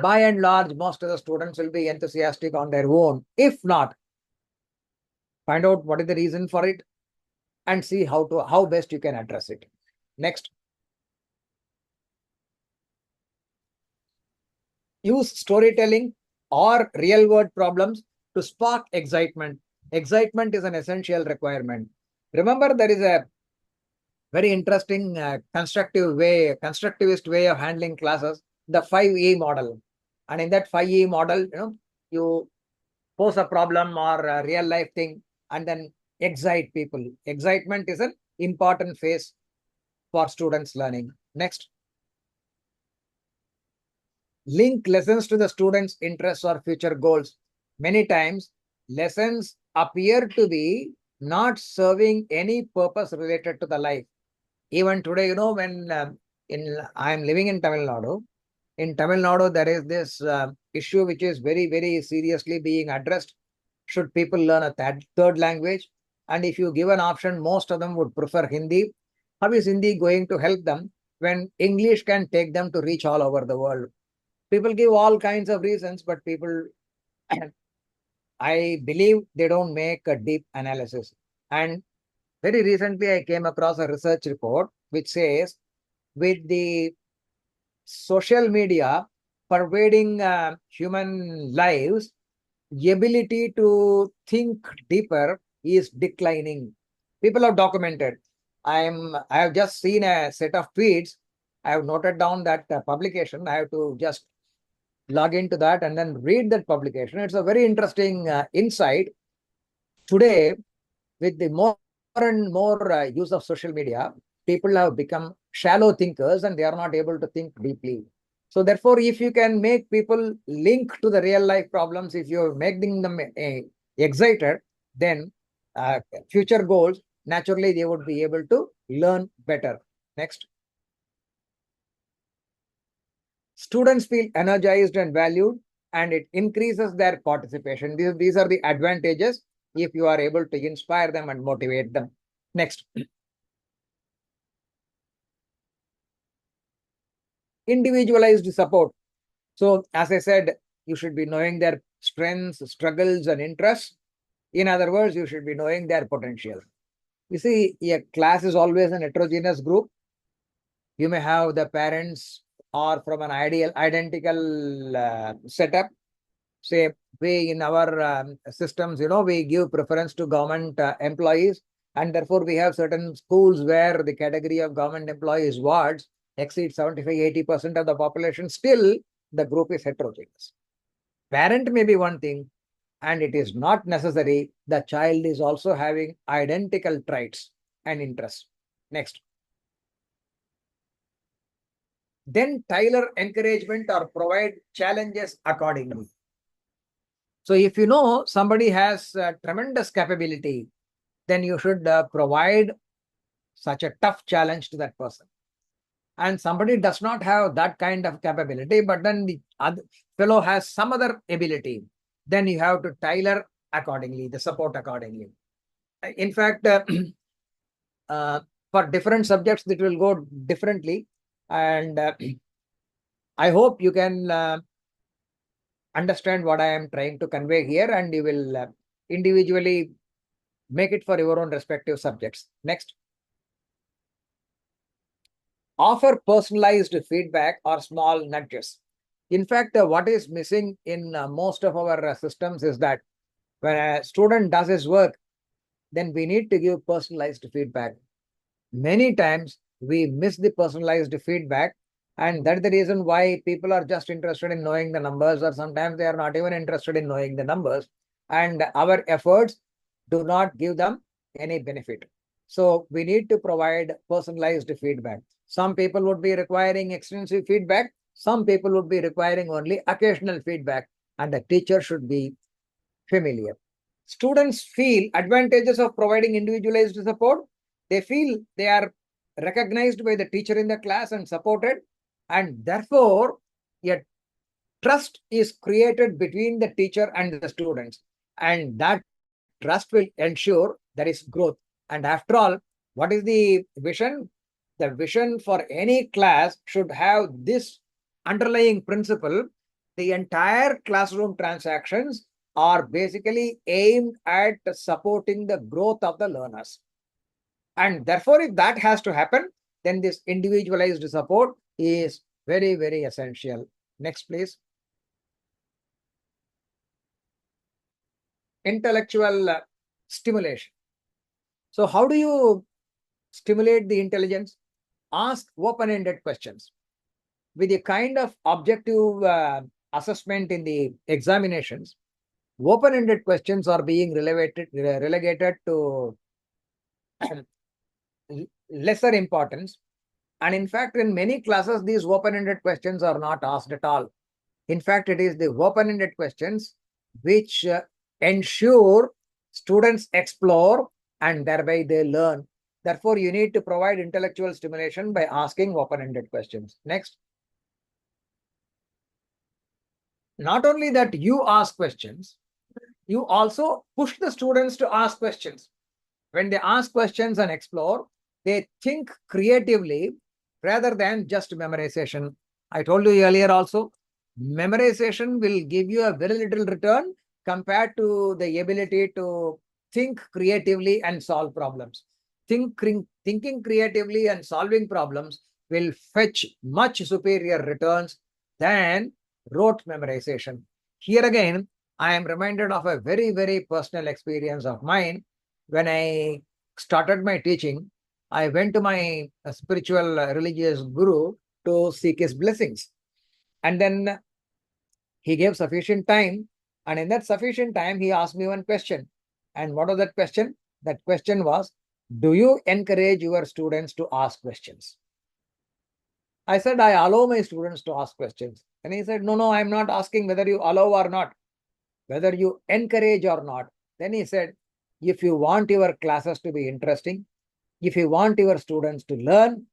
C: by and large, most of the students will be enthusiastic on their own. If not, find out what is the reason for it and see how best you can address it. Next. Use storytelling or real world problems to spark excitement. Excitement is an essential requirement. Remember, there is a very interesting constructivist way of handling classes, the 5E model. And in that 5E model, you pose a problem or a real life thing and then excite people. Excitement is an important phase for students learning. Next. Link lessons to the students' interests or future goals. Many times, lessons appear to be not serving any purpose related to the life. Even today, when I am living in Tamil Nadu, there is this issue which is very, very seriously being addressed. Should people learn a third language? And if you give an option, most of them would prefer Hindi. How is Hindi going to help them when English can take them to reach all over the world? People give all kinds of reasons, but people, I believe they don't make a deep analysis. And very recently, I came across a research report which says with the social media pervading human lives, the ability to think deeper is declining. People have documented. I have just seen a set of tweets. I have noted down that publication. I have to just log into that and then read that publication. It's a very interesting insight. Today, with the more and more use of social media, people have become shallow thinkers and they are not able to think deeply. So therefore, if you can make people link to the real life problems, if you're making them excited, then future goals, naturally they would be able to learn better. Next. Students feel energized and valued, and it increases their participation. These are the advantages if you are able to inspire them and motivate them. Next. Individualized support. So, as I said, you should be knowing their strengths, struggles, and interests. In other words, you should be knowing their potential. You see, a class is always an heterogeneous group. You may have the parents or from an identical setup. Say, we in our systems, we give preference to government employees, and therefore we have certain schools where the category of government employees wards exceeds 75-80% of the population. Still, the group is heterogeneous. Parent may be one thing, and it is not necessary the child is also having identical traits and interests. Next. Then tailor encouragement or provide challenges accordingly. So if you know somebody has tremendous capability, then you should provide such a tough challenge to that person. And somebody does not have that kind of capability, but then the other fellow has some other ability, then you have to tailor accordingly, the support accordingly. In fact, for different subjects, it will go differently. And I hope you can understand what I am trying to convey here, and you will individually make it for your own respective subjects. Next. Offer personalized feedback or small nudges. In fact, what is missing in most of our systems is that when a student does his work, then we need to give personalized feedback. Many times we miss the personalized feedback And that's the reason why people are just interested in knowing the numbers, or sometimes they are not even interested in knowing the numbers. And our efforts do not give them any benefit. So we need to provide personalized feedback. Some people would be requiring extensive feedback. Some people would be requiring only occasional feedback, and the teacher should be familiar. Students feel advantages of providing individualized support. They feel they are recognized by the teacher in the class and supported, and therefore a trust is created between the teacher and the students, and that trust will ensure there is growth. And after all, what is the vision? The vision for any class should have this underlying principle: the entire classroom transactions are basically aimed at supporting the growth of the learners. And therefore, if that has to happen, then this individualized support is very, very essential. Next, please. Intellectual stimulation. So how do you stimulate the intelligence? Ask open-ended questions. With a kind of objective assessment in the examinations, open-ended questions are being relegated to lesser importance. And in fact, in many classes, these open-ended questions are not asked at all. In fact, it is the open-ended questions which ensure students explore and thereby they learn. Therefore, you need to provide intellectual stimulation by asking open-ended questions. Next. Not only that you ask questions, you also push the students to ask questions. When they ask questions and explore, they think creatively rather than just memorization. I told you earlier also, memorization will give you a very little return compared to the ability to think creatively and solve problems. Thinking creatively and solving problems will fetch much superior returns than rote memorization. Here again, I am reminded of a very, very personal experience of mine. When I started my teaching, I went to my spiritual religious guru to seek his blessings. And then he gave sufficient time. And in that sufficient time, he asked me one question. And what was that question? That question was, do you encourage your students to ask questions? I said, I allow my students to ask questions. And he said, no, I'm not asking whether you allow or not, whether you encourage or not. Then he said, if you want your classes to be interesting, if you want your students to learn,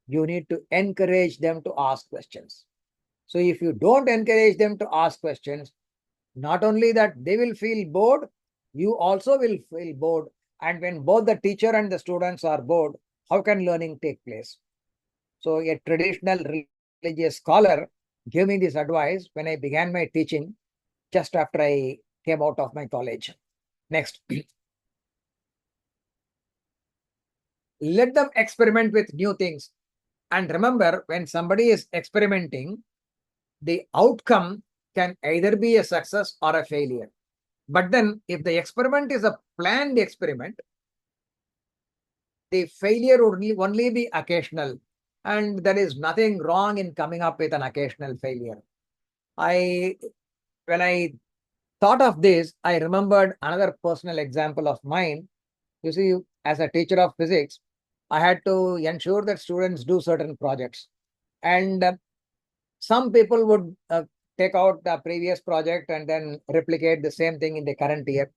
C: you need to encourage them to ask questions. So if you don't encourage them to ask questions, not only that they will feel bored, you also will feel bored. And when both the teacher and the students are bored, how can learning take place? So a traditional religious scholar gave me this advice when I began my teaching just after I came out of my college. Next. Let them experiment with new things. And remember, when somebody is experimenting, the outcome can either be a success or a failure. But then if the experiment is a planned experiment, the failure would only be occasional. And there is nothing wrong in coming up with an occasional failure. When I thought of this, I remembered another personal example of mine. You see, as a teacher of physics, I had to ensure that students do certain projects. And some people would take out the previous project and then replicate the same thing in the current year.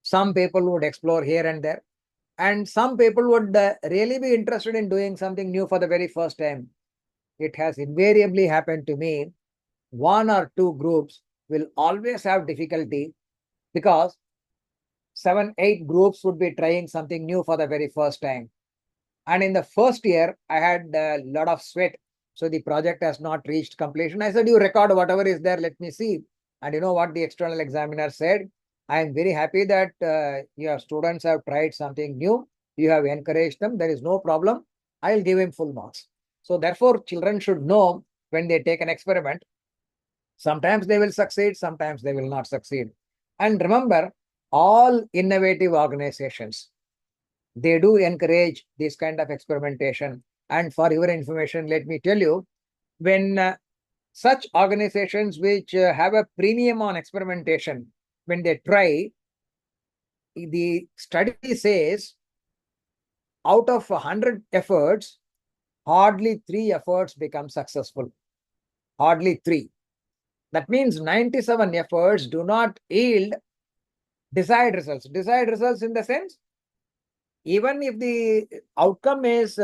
C: Some people would explore here and there. And some people would really be interested in doing something new for the very first time. It has invariably happened to me. One or two groups will always have difficulty because 7, 8 groups would be trying something new for the very first time. And in the first year, I had a lot of sweat. So the project has not reached completion. I said, you record whatever is there, let me see. And you know what the external examiner said? I am very happy that your students have tried something new. You have encouraged them. There is no problem. I'll give him full marks. So therefore, children should know when they take an experiment, sometimes they will succeed, sometimes they will not succeed. And remember, all innovative organizations, they do encourage this kind of experimentation. And for your information, let me tell you, when such organizations which have a premium on experimentation, when they try, the study says out of 100 efforts, hardly 3 efforts become successful. Hardly 3. That means 97 efforts do not yield desired results. Desired results in the sense, even if the outcome is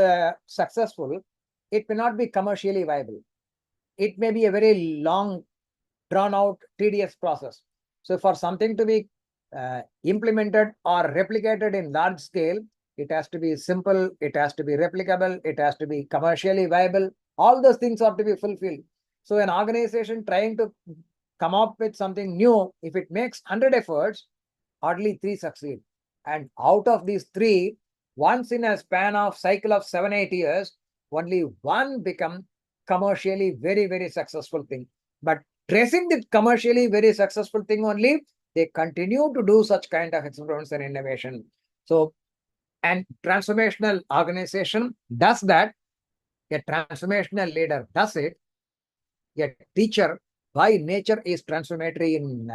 C: successful, it may not be commercially viable. It may be a very long, drawn out, tedious process. So for something to be implemented or replicated in large scale, it has to be simple, it has to be replicable, it has to be commercially viable. All those things have to be fulfilled. So an organization trying to come up with something new, if it makes 100 efforts, hardly 3 succeed. And out of these 3, once in a span of cycle of 7-8 years, only one become commercially very, very successful thing. But tracing the commercially very successful thing only, they continue to do such kind of experiments and innovation. So, and transformational organization does that. A transformational leader does it. A teacher by nature is transformatory in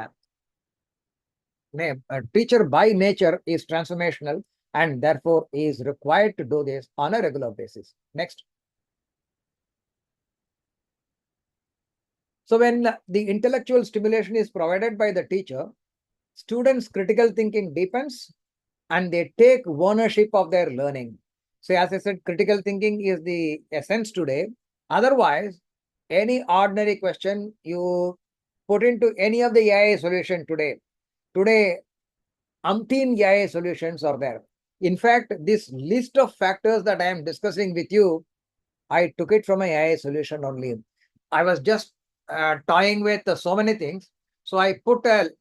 C: a teacher by nature is transformational and therefore is required to do this on a regular basis. Next. So when the intellectual stimulation is provided by the teacher, students' critical thinking deepens and they take ownership of their learning. So as I said, critical thinking is the essence today. Otherwise, any ordinary question you put into any of the AI solution today, umpteen AI solutions are there. In fact, this list of factors that I am discussing with you, I took it from an AI solution only. I was just toying with so many things. So I put a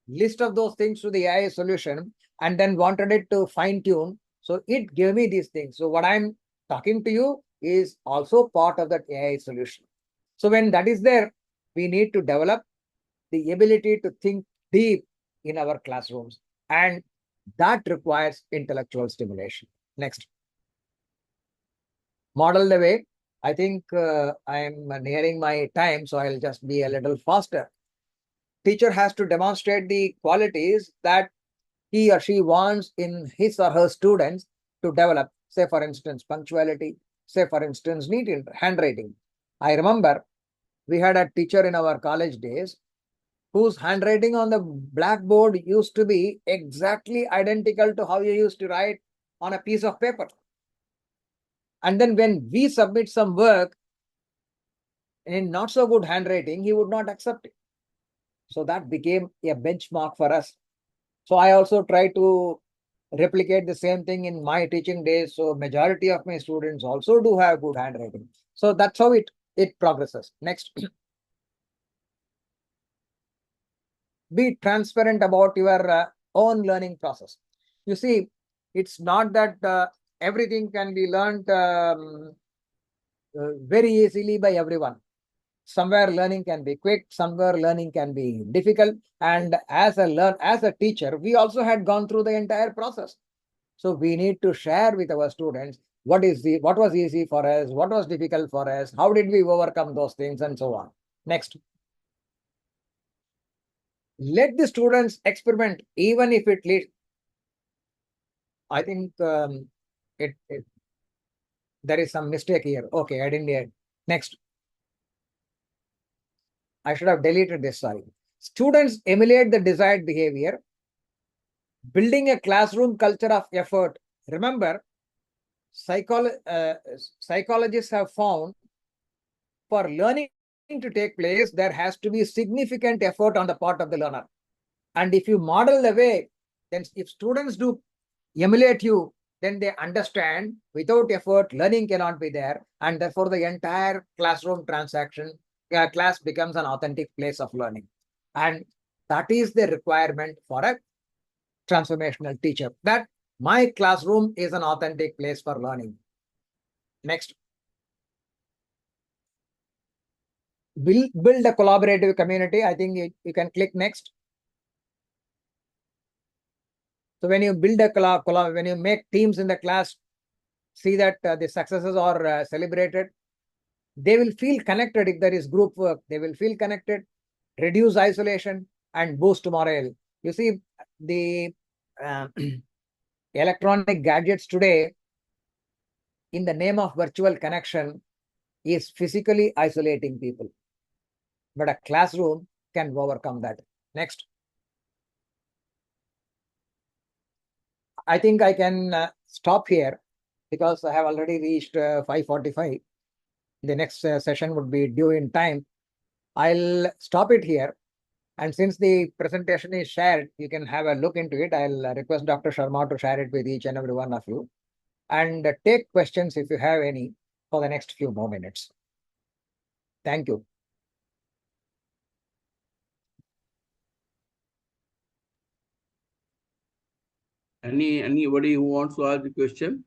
C: list of those things to the AI solution and then wanted it to fine tune. So it gave me these things. So what I'm talking to you is also part of that AI solution. So when that is there, we need to develop the ability to think deep in our classrooms. And that requires intellectual stimulation. Next. Model the way. I think I'm nearing my time, so I'll just be a little faster. Teacher has to demonstrate the qualities that he or she wants in his or her students to develop. Say, for instance, punctuality. Say, for instance, neat handwriting. I remember we had a teacher in our college days whose handwriting on the blackboard used to be exactly identical to how you used to write on a piece of paper. And then when we submit some work in not so good handwriting, he would not accept it. So that became a benchmark for us. So I also try to replicate the same thing in my teaching days. So majority of my students also do have good handwriting. So that's how it progresses. Next. Be transparent about your own learning process. You see, it's not that everything can be learned very easily by everyone. Somewhere learning can be quick, somewhere learning can be difficult. And as a teacher, we also had gone through the entire process. So we need to share with our students what was easy for us, what was difficult for us, how did we overcome those things, and so on. Next. Let the students experiment, even if it leads. I think there is some mistake here. Okay, I didn't hear. Next. I should have deleted this, sorry. Students emulate the desired behavior, building a classroom culture of effort. Remember, psychologists have found for learning to take place, there has to be significant effort on the part of the learner. And if you model the way, then if students do emulate you, then they understand without effort, learning cannot be there. And therefore, the entire classroom class becomes an authentic place of learning. And that is the requirement for a transformational teacher, that my classroom is an authentic place for learning. Next. Build a collaborative community. I think you can click next. So when you build a when you make teams in the class, see that the successes are celebrated. They will feel connected if there is group work. They will feel connected, reduce isolation, and boost morale. You see, the electronic gadgets today, in the name of virtual connection, is physically isolating people. But a classroom can overcome that. Next. I think I can stop here because I have already reached 5:45. The next session would be due in time. I'll stop it here. And since the presentation is shared, you can have a look into it. I'll request Dr. Sharma to share it with each and every one of you. And take questions if you have any for the next few more minutes. Thank you.
A: Anybody who wants to ask the question?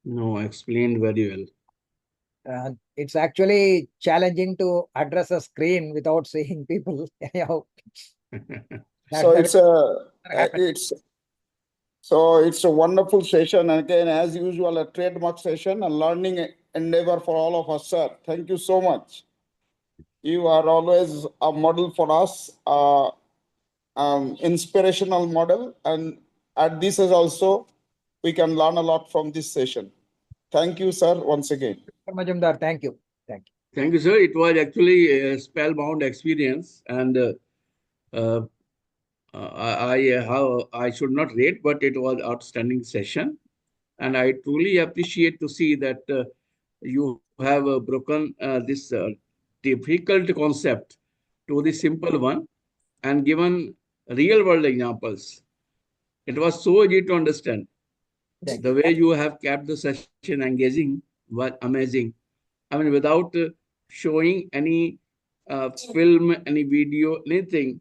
A: No, explained very well.
C: It's actually challenging to address a screen without seeing people. Anyhow,
D: So it's a wonderful session. Again, as usual, a trademark session, a learning endeavor for all of us, sir. Thank you so much. You are always a model for us, inspirational model, and at this is also we can learn a lot from this session. Thank you, sir, once again.
C: Majumdar, thank you. Thank you.
A: Thank you, sir. It was actually a spellbound experience, and I should not rate, but it was outstanding session, and I truly appreciate to see that you have broken this difficult concept to the simple one and given real world examples. It was so easy to understand. The way you have kept the session engaging was amazing. I mean, without showing any film, any video, anything,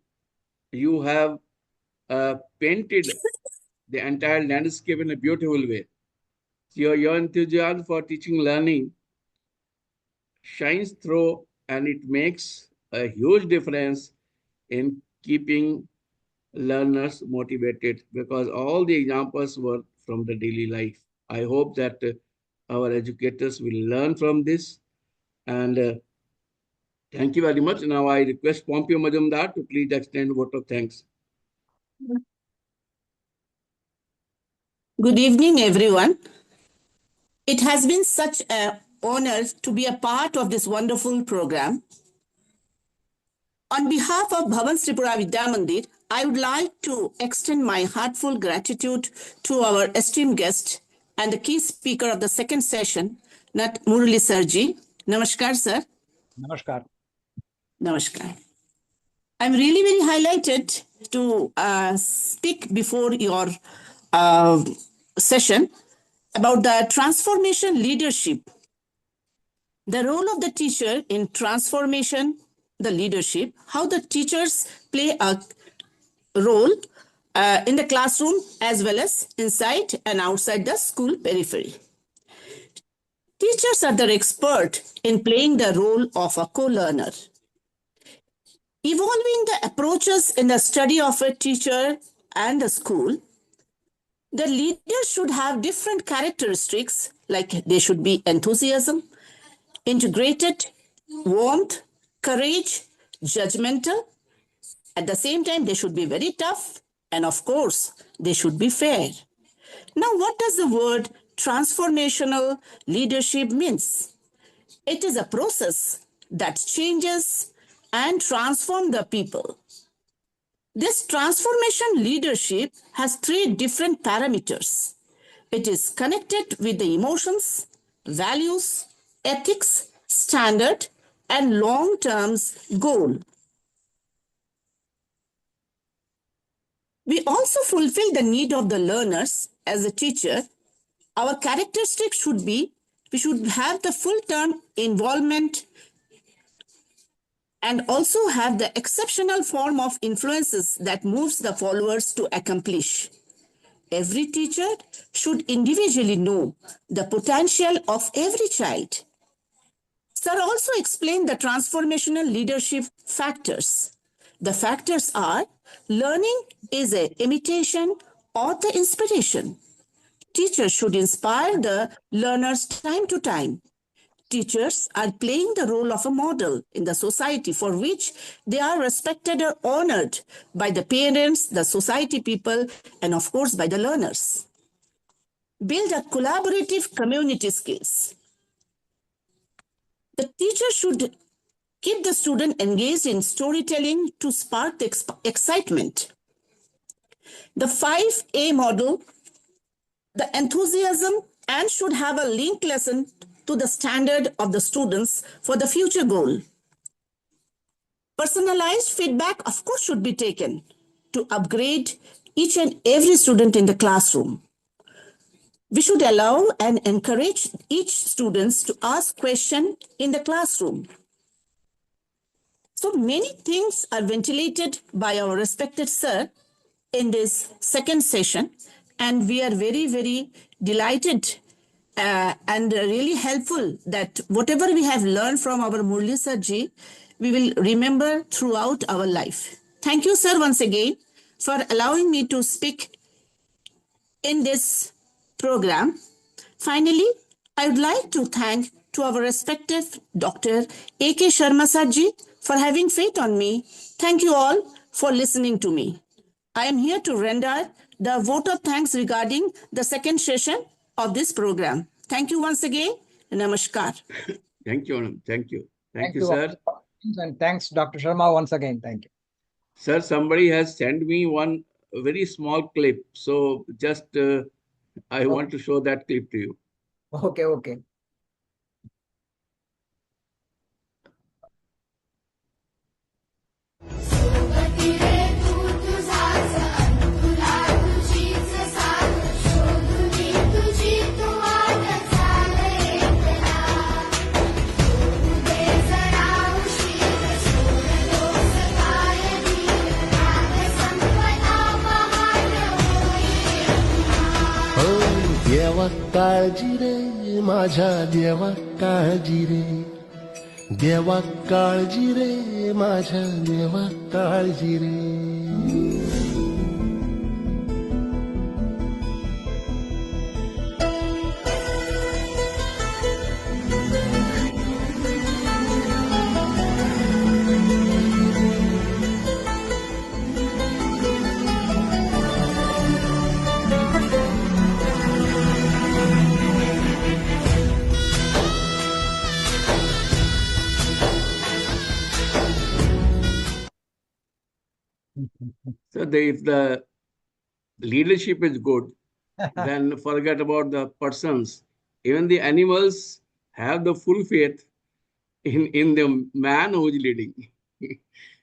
A: you have painted the entire landscape in a beautiful way. Your enthusiasm for teaching learning shines through, and it makes a huge difference in keeping learners motivated, because all the examples were from the daily life. I hope that our educators will learn from this. And thank you very much. Now I request Pompeo Majumdar to please extend a vote of thanks.
E: Good evening, everyone. It has been such an honor to be a part of this wonderful program. On behalf of Bhavan Tripura Vidya Mandir, I would like to extend my heartfelt gratitude to our esteemed guest and the key speaker of the second session, Nat Murali Sirji. Namaskar, sir.
C: Namaskar.
E: Namaskar. I'm really very highlighted to speak before your session about the transformation leadership. The role of the teacher in transformation, the leadership, how the teachers play a role in the classroom as well as inside and outside the school periphery. Teachers are the expert in playing the role of a co-learner. Evolving the approaches in the study of a teacher and the school, the leader should have different characteristics, like they should be enthusiasm, integrated, warmth, courage, judgmental. At the same time, they should be very tough, and of course, they should be fair. Now, what does the word transformational leadership means? It is a process that changes and transforms the people. This transformation leadership has three different parameters. It is connected with the emotions, values, ethics, standard, and long-term goal. We also fulfill the need of the learners as a teacher. Our characteristics should be, we should have the full-term involvement and also have the exceptional form of influences that moves the followers to accomplish. Every teacher should individually know the potential of every child. Sir also explained the transformational leadership factors. The factors are learning is an imitation or the inspiration. Teachers should inspire the learners time to time. Teachers are playing the role of a model in the society for which they are respected or honored by the parents, the society people, and of course by the learners. Build a collaborative community skills. The teacher should keep the student engaged in storytelling to spark the excitement. The 5A model, the enthusiasm and should have a linked lesson to the standard of the students for the future goal. Personalized feedback, of course, should be taken to upgrade each and every student in the classroom. We should allow and encourage each students to ask questions in the classroom. So many things are ventilated by our respected sir in this second session, and we are very, very delighted and really helpful that whatever we have learned from our Murali sir ji, we will remember throughout our life. Thank you, sir, once again for allowing me to speak in this program. Finally, I would like to thank to our respective Dr. A.K. Sharma Sarji for having faith on me. Thank you all for listening to me. I am here to render the vote of thanks regarding the second session of this program. Thank you once again. Namaskar.
A: Thank you, Anand. Thank you. Thank you,
C: you,
A: sir.
C: and thanks, Dr. Sharma, once again. Thank you.
A: Sir, somebody has sent me one very small clip. So just I want to show that clip to you.
C: Okay, okay.
F: देवा काळजी रे माझ्या देवा काळजी रे देवा काळजी रे माझ्या देवा काळजी रे
A: So if the leadership is good, then forget about the persons. Even the animals have the full faith in the man who is leading.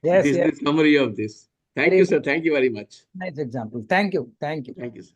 C: Yes,
A: This
C: yes.
A: is the summary of this. Thank
C: Very
A: you,
C: good.
A: sir. Thank you very much.
C: Nice example. Thank you. Thank you.
A: Thank you, sir.